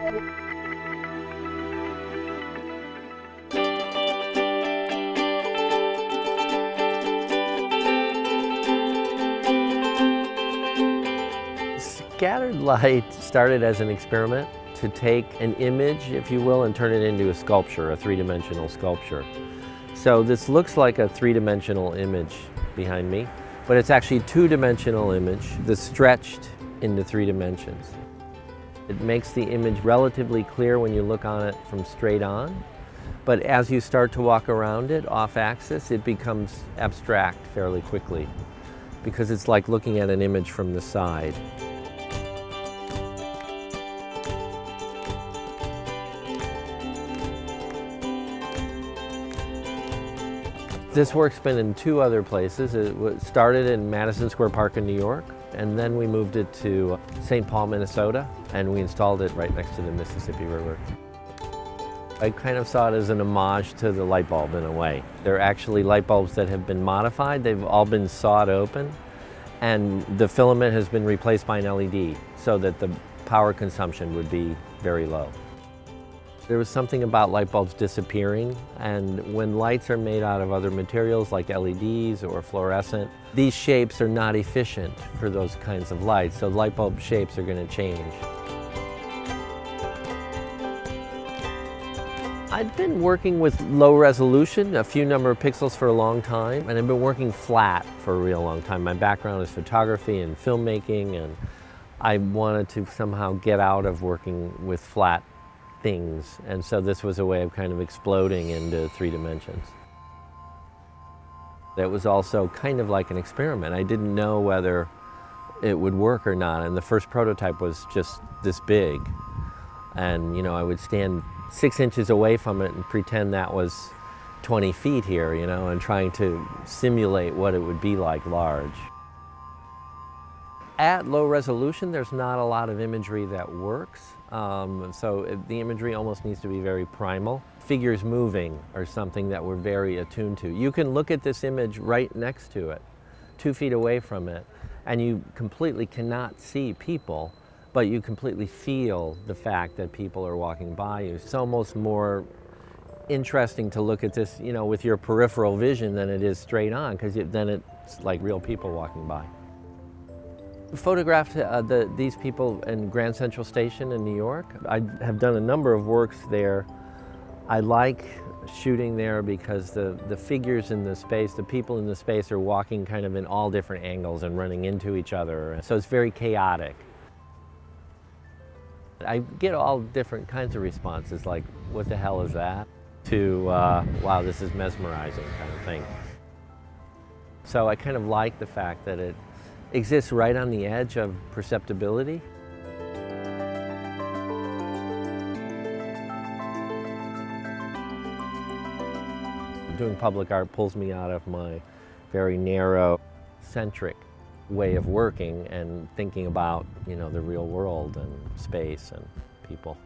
Scattered light started as an experiment to take an image, if you will, and turn it into a sculpture, a three-dimensional sculpture. So this looks like a three-dimensional image behind me, but it's actually a two-dimensional image that's stretched into 3 dimensions. It makes the image relatively clear when you look on it from straight on, but as you start to walk around it off-axis, it becomes abstract fairly quickly because it's like looking at an image from the side. This work's been in 2 other places. It started in Madison Square Park in New York, and then we moved it to St. Paul, Minnesota, and we installed it right next to the Mississippi River. I kind of saw it as an homage to the light bulb in a way. They're actually light bulbs that have been modified. They've all been sawed open, and the filament has been replaced by an LED so that the power consumption would be very low. There was something about light bulbs disappearing, and when lights are made out of other materials like LEDs or fluorescent, these shapes are not efficient for those kinds of lights, so light bulb shapes are going to change. I've been working with low resolution, a few number of pixels for a long time, and I've been working flat for a real long time. My background is photography and filmmaking, and I wanted to somehow get out of working with flat things, and so this was a way of kind of exploding into 3 dimensions. It was also kind of like an experiment. I didn't know whether it would work or not, and the first prototype was just this big, and you know, I would stand 6 inches away from it and pretend that was 20 feet here, you know, and trying to simulate what it would be like large. At low resolution, there's not a lot of imagery that works. So the imagery almost needs to be very primal. Figures moving are something that we're very attuned to. You can look at this image right next to it, 2 feet away from it, and you completely cannot see people, but you completely feel the fact that people are walking by you. It's almost more interesting to look at this, you know, with your peripheral vision than it is straight on, because then it's like real people walking by. Photographed these people in Grand Central Station in New York. I have done a number of works there. I like shooting there because the figures in the space, the people in the space are walking kind of in all different angles and running into each other. So it's very chaotic. I get all different kinds of responses, like, what the hell is that? To, wow, this is mesmerizing kind of thing. So I kind of like the fact that it exists right on the edge of perceptibility. Doing public art pulls me out of my very narrow, centric way of working and thinking about, you know, the real world and space and people.